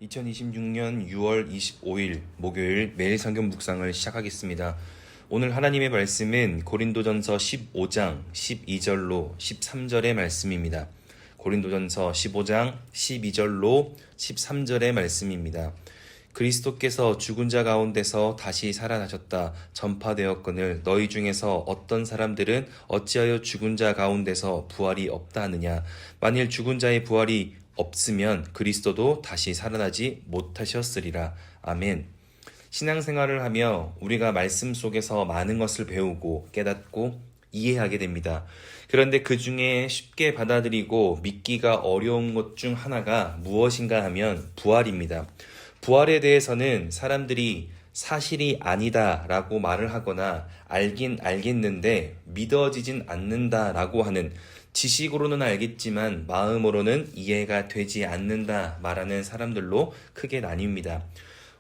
2026년 6월 25일 목요일 매일 성경 묵상을 시작하겠습니다. 오늘 하나님의 말씀은 고린도전서 15장 12절로 13절의 말씀입니다. 고린도전서 15장 12절로 13절의 말씀입니다. 그리스도께서 죽은 자 가운데서 다시 살아나셨다 전파되었거늘 너희 중에서 어떤 사람들은 어찌하여 죽은 자 가운데서 부활이 없다 하느냐. 만일 죽은 자의 부활이 없으면 그리스도도 다시 살아나지 못하셨으리라. 아멘. 신앙생활을 하며 우리가 말씀 속에서 많은 것을 배우고 깨닫고 이해하게 됩니다. 그런데 그 중에 쉽게 받아들이고 믿기가 어려운 것 중 하나가 무엇인가 하면 부활입니다. 부활에 대해서는 사람들이 사실이 아니다 라고 말을 하거나 알긴 알겠는데 믿어지진 않는다 라고 하는, 지식으로는 알겠지만 마음으로는 이해가 되지 않는다 말하는 사람들로 크게 나뉩니다.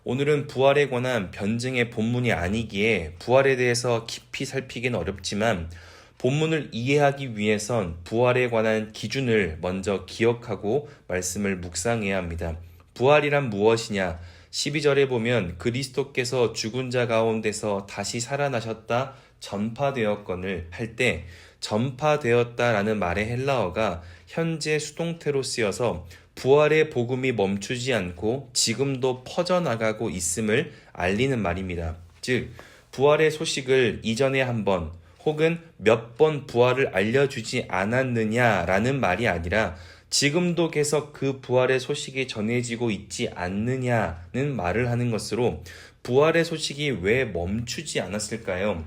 오늘은 부활에 관한 변증의 본문이 아니기에 부활에 대해서 깊이 살피기는 어렵지만 본문을 이해하기 위해선 부활에 관한 기준을 먼저 기억하고 말씀을 묵상해야 합니다. 부활이란 무엇이냐? 12절에 보면 그리스도께서 죽은 자 가운데서 다시 살아나셨다 전파되었거늘 할 때 전파되었다라는 말의 헬라어가 현재 수동태로 쓰여서 부활의 복음이 멈추지 않고 지금도 퍼져나가고 있음을 알리는 말입니다. 즉 부활의 소식을 이전에 한 번 혹은 몇 번 부활을 알려주지 않았느냐라는 말이 아니라 지금도 계속 그 부활의 소식이 전해지고 있지 않느냐는 말을 하는 것으로 부활의 소식이 왜 멈추지 않았을까요?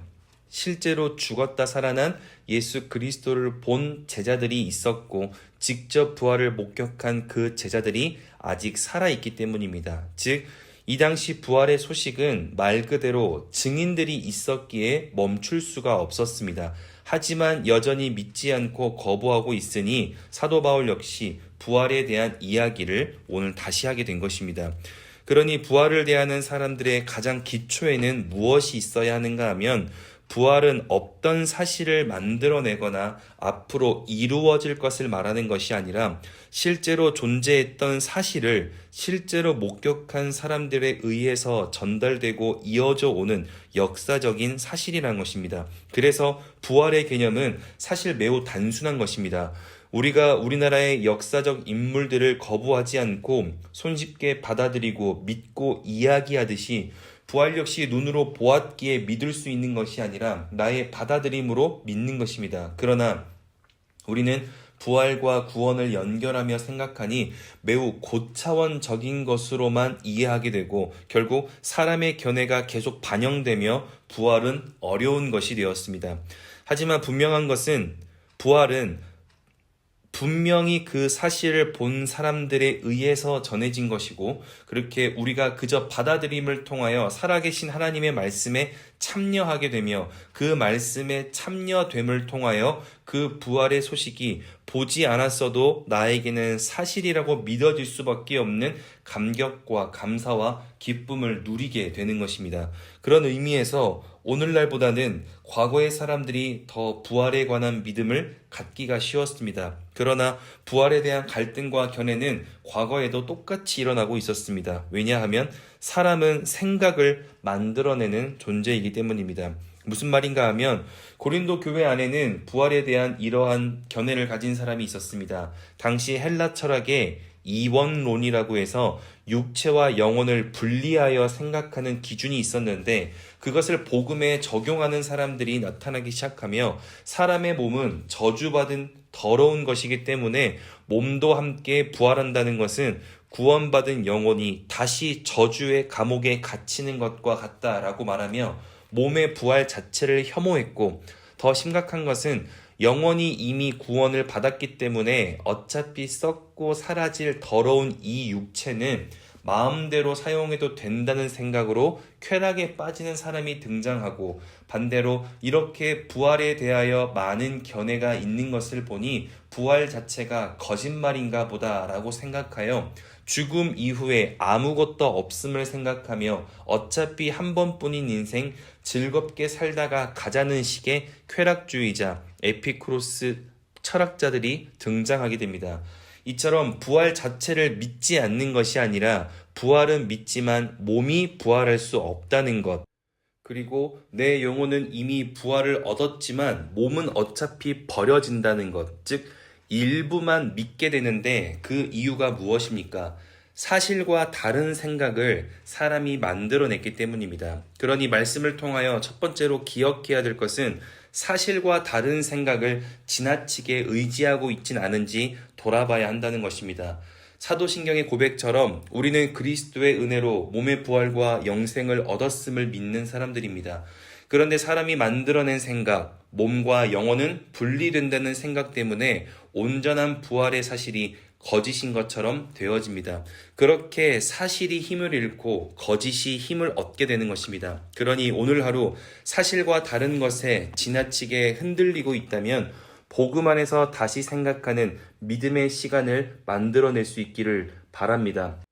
실제로 죽었다 살아난 예수 그리스도를 본 제자들이 있었고 직접 부활을 목격한 그 제자들이 아직 살아있기 때문입니다. 즉, 이 당시 부활의 소식은 말 그대로 증인들이 있었기에 멈출 수가 없었습니다. 하지만 여전히 믿지 않고 거부하고 있으니 사도 바울 역시 부활에 대한 이야기를 오늘 다시 하게 된 것입니다. 그러니 부활을 대하는 사람들의 가장 기초에는 무엇이 있어야 하는가 하면 부활은 없던 사실을 만들어내거나 앞으로 이루어질 것을 말하는 것이 아니라 실제로 존재했던 사실을 실제로 목격한 사람들에 의해서 전달되고 이어져 오는 역사적인 사실이라는 것입니다. 그래서 부활의 개념은 사실 매우 단순한 것입니다. 우리가 우리나라의 역사적 인물들을 거부하지 않고 손쉽게 받아들이고 믿고 이야기하듯이 부활 역시 눈으로 보았기에 믿을 수 있는 것이 아니라 나의 받아들임으로 믿는 것입니다. 그러나 우리는 부활과 구원을 연결하며 생각하니 매우 고차원적인 것으로만 이해하게 되고 결국 사람의 견해가 계속 반영되며 부활은 어려운 것이 되었습니다. 하지만 분명한 것은 부활은 분명히 그 사실을 본 사람들에 의해서 전해진 것이고 그렇게 우리가 그저 받아들임을 통하여 살아계신 하나님의 말씀에 참여하게 되며 그 말씀에 참여됨을 통하여 그 부활의 소식이 보지 않았어도 나에게는 사실이라고 믿어질 수밖에 없는 감격과 감사와 기쁨을 누리게 되는 것입니다. 그런 의미에서 오늘날보다는 과거의 사람들이 더 부활에 관한 믿음을 갖기가 쉬웠습니다. 그러나 부활에 대한 갈등과 견해는 과거에도 똑같이 일어나고 있었습니다. 왜냐하면 사람은 생각을 만들어내는 존재이기 때문입니다. 무슨 말인가 하면 고린도 교회 안에는 부활에 대한 이러한 견해를 가진 사람이 있었습니다. 당시 헬라 철학에 이원론이라고 해서 육체와 영혼을 분리하여 생각하는 기준이 있었는데 그것을 복음에 적용하는 사람들이 나타나기 시작하며 사람의 몸은 저주받은 더러운 것이기 때문에 몸도 함께 부활한다는 것은 구원받은 영혼이 다시 저주의 감옥에 갇히는 것과 같다라고 말하며 몸의 부활 자체를 혐오했고 더 심각한 것은 영혼이 이미 구원을 받았기 때문에 어차피 썩고 사라질 더러운 이 육체는 마음대로 사용해도 된다는 생각으로 쾌락에 빠지는 사람이 등장하고 반대로 이렇게 부활에 대하여 많은 견해가 있는 것을 보니 부활 자체가 거짓말인가 보다라고 생각하여 죽음 이후에 아무것도 없음을 생각하며 어차피 한 번뿐인 인생 즐겁게 살다가 가자는 식의 쾌락주의자 에피쿠로스 철학자들이 등장하게 됩니다. 이처럼 부활 자체를 믿지 않는 것이 아니라 부활은 믿지만 몸이 부활할 수 없다는 것. 그리고 내 영혼은 이미 부활을 얻었지만 몸은 어차피 버려진다는 것. 즉, 일부만 믿게 되는데 그 이유가 무엇입니까? 사실과 다른 생각을 사람이 만들어냈기 때문입니다. 그러니 말씀을 통하여 첫 번째로 기억해야 될 것은 사실과 다른 생각을 지나치게 의지하고 있진 않은지 돌아봐야 한다는 것입니다. 사도신경의 고백처럼 우리는 그리스도의 은혜로 몸의 부활과 영생을 얻었음을 믿는 사람들입니다. 그런데 사람이 만들어낸 생각, 몸과 영혼은 분리된다는 생각 때문에 온전한 부활의 사실이 거짓인 것처럼 되어집니다. 그렇게 사실이 힘을 잃고 거짓이 힘을 얻게 되는 것입니다. 그러니 오늘 하루 사실과 다른 것에 지나치게 흔들리고 있다면 복음 안에서 다시 생각하는 믿음의 시간을 만들어낼 수 있기를 바랍니다.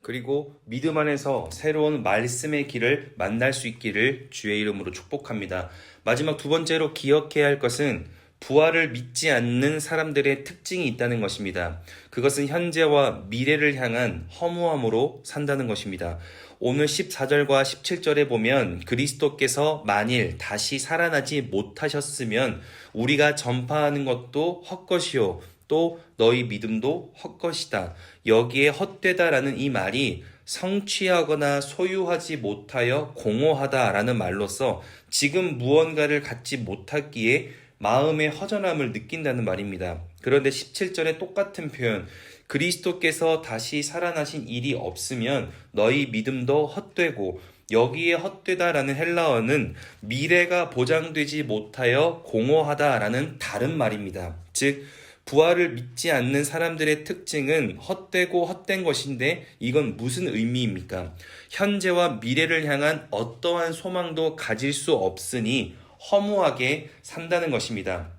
그리고 믿음 안에서 새로운 말씀의 길을 만날 수 있기를 주의 이름으로 축복합니다. 마지막 두 번째로 기억해야 할 것은 부활을 믿지 않는 사람들의 특징이 있다는 것입니다. 그것은 현재와 미래를 향한 허무함으로 산다는 것입니다. 오늘 14절과 17절에 보면 그리스도께서 만일 다시 살아나지 못하셨으면 우리가 전파하는 것도 헛것이요 또 너희 믿음도 헛것이다. 여기에 헛되다라는 이 말이 성취하거나 소유하지 못하여 공허하다라는 말로서 지금 무언가를 갖지 못하기에 마음의 허전함을 느낀다는 말입니다. 그런데 17절에 똑같은 표현, 그리스도께서 다시 살아나신 일이 없으면 너희 믿음도 헛되고, 여기에 헛되다라는 헬라어는 미래가 보장되지 못하여 공허하다라는 다른 말입니다. 즉 부활을 믿지 않는 사람들의 특징은 헛되고 헛된 것인데 이건 무슨 의미입니까? 현재와 미래를 향한 어떠한 소망도 가질 수 없으니 허무하게 산다는 것입니다.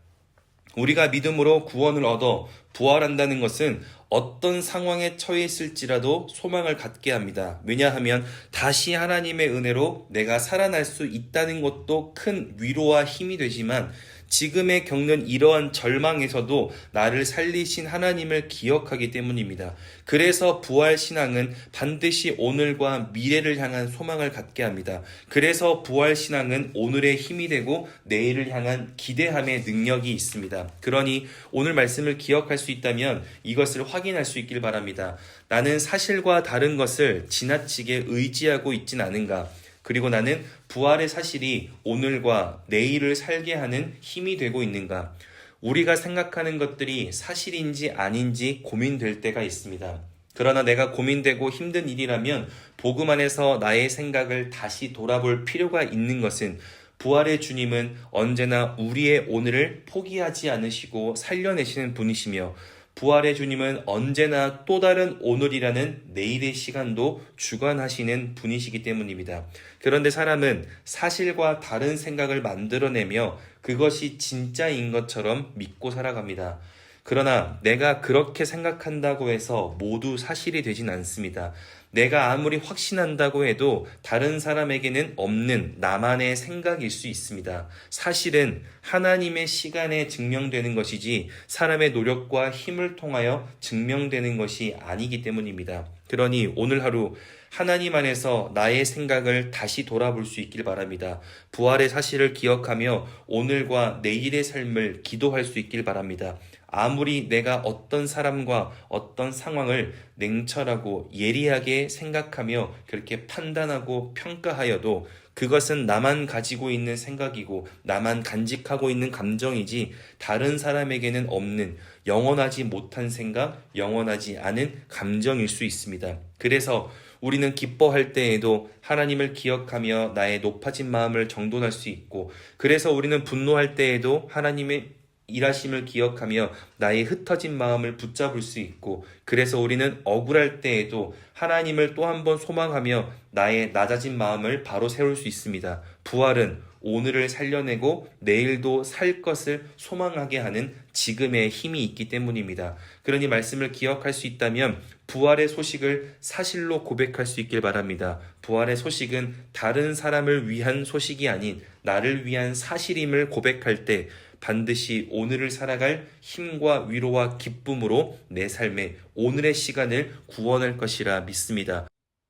우리가 믿음으로 구원을 얻어 부활한다는 것은 어떤 상황에 처해 있을지라도 소망을 갖게 합니다. 왜냐하면 다시 하나님의 은혜로 내가 살아날 수 있다는 것도 큰 위로와 힘이 되지만 지금에 겪는 이러한 절망에서도 나를 살리신 하나님을 기억하기 때문입니다. 그래서 부활신앙은 반드시 오늘과 미래를 향한 소망을 갖게 합니다. 그래서 부활신앙은 오늘의 힘이 되고 내일을 향한 기대함의 능력이 있습니다. 그러니 오늘 말씀을 기억할 수 있다면 이것을 확인할 수 있길 바랍니다. 나는 사실과 다른 것을 지나치게 의지하고 있진 않은가? 그리고 나는 부활의 사실이 오늘과 내일을 살게 하는 힘이 되고 있는가? 우리가 생각하는 것들이 사실인지 아닌지 고민될 때가 있습니다. 그러나 내가 고민되고 힘든 일이라면 복음 안에서 나의 생각을 다시 돌아볼 필요가 있는 것은 부활의 주님은 언제나 우리의 오늘을 포기하지 않으시고 살려내시는 분이시며 부활의 주님은 언제나 또 다른 오늘이라는 내일의 시간도 주관하시는 분이시기 때문입니다. 그런데 사람은 사실과 다른 생각을 만들어내며 그것이 진짜인 것처럼 믿고 살아갑니다. 그러나 내가 그렇게 생각한다고 해서 모두 사실이 되진 않습니다. 내가 아무리 확신한다고 해도 다른 사람에게는 없는 나만의 생각일 수 있습니다. 사실은 하나님의 시간에 증명되는 것이지 사람의 노력과 힘을 통하여 증명되는 것이 아니기 때문입니다. 그러니 오늘 하루 하나님 안에서 나의 생각을 다시 돌아볼 수 있길 바랍니다. 부활의 사실을 기억하며 오늘과 내일의 삶을 기도할 수 있길 바랍니다. 아무리 내가 어떤 사람과 어떤 상황을 냉철하고 예리하게 생각하며 그렇게 판단하고 평가하여도 그것은 나만 가지고 있는 생각이고 나만 간직하고 있는 감정이지 다른 사람에게는 없는 영원하지 못한 생각, 영원하지 않은 감정일 수 있습니다. 그래서 우리는 기뻐할 때에도 하나님을 기억하며 나의 높아진 마음을 정돈할 수 있고, 그래서 우리는 분노할 때에도 하나님의 일하심을 기억하며 나의 흩어진 마음을 붙잡을 수 있고, 그래서 우리는 억울할 때에도 하나님을 또 한 번 소망하며 나의 낮아진 마음을 바로 세울 수 있습니다. 부활은 오늘을 살려내고 내일도 살 것을 소망하게 하는 지금의 힘이 있기 때문입니다. 그러니 말씀을 기억할 수 있다면 부활의 소식을 사실로 고백할 수 있길 바랍니다. 부활의 소식은 다른 사람을 위한 소식이 아닌 나를 위한 사실임을 고백할 때 반드시 오늘을 살아갈 힘과 위로와 기쁨으로 내 삶의 오늘의 시간을 구원할 것이라 믿습니다.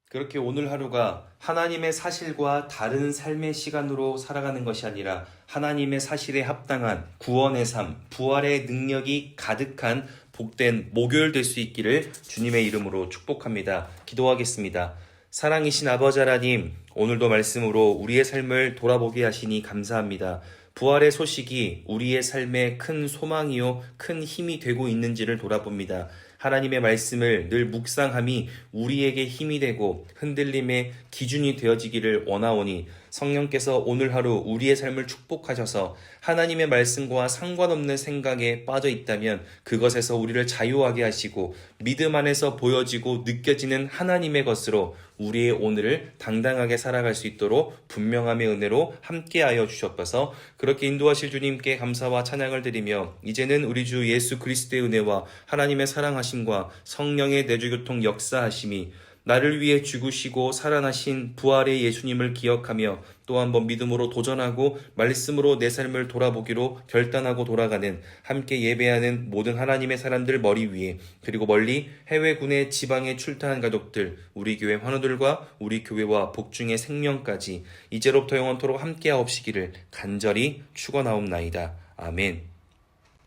그렇게 오늘 하루가 하나님의 사실과 다른 삶의 시간으로 살아가는 것이 아니라 하나님의 사실에 합당한 구원의 삶, 부활의 능력이 가득한 복된 목요일 될 수 있기를 주님의 이름으로 축복합니다. 기도하겠습니다. 사랑이신 아버지 하나님, 오늘도 말씀으로 우리의 삶을 돌아보게 하시니 감사합니다. 부활의 소식이 우리의 삶에 큰 소망이요 큰 힘이 되고 있는지를 돌아봅니다. 하나님의 말씀을 늘 묵상함이 우리에게 힘이 되고 흔들림의 기준이 되어지기를 원하오니 성령께서 오늘 하루 우리의 삶을 축복하셔서 하나님의 말씀과 상관없는 생각에 빠져 있다면 그것에서 우리를 자유하게 하시고 믿음 안에서 보여지고 느껴지는 하나님의 것으로 우리의 오늘을 당당하게 살아갈 수 있도록 분명함의 은혜로 함께하여 주셨어서 그렇게 인도하실 주님께 감사와 찬양을 드리며 이제는 우리 주 예수 그리스도의 은혜와 하나님의 사랑하심과 성령의 내주교통 역사하심이 나를 위해 죽으시고 살아나신 부활의 예수님을 기억하며 또 한번 믿음으로 도전하고 말씀으로 내 삶을 돌아보기로 결단하고 돌아가는 함께 예배하는 모든 하나님의 사람들 머리 위에 그리고 멀리 해외 군내 지방에 출타한 가족들 우리 교회 환우들과 우리 교회와 복중의 생명까지 이제로부터 영원토록 함께하옵시기를 간절히 축원하옵나이다. 아멘.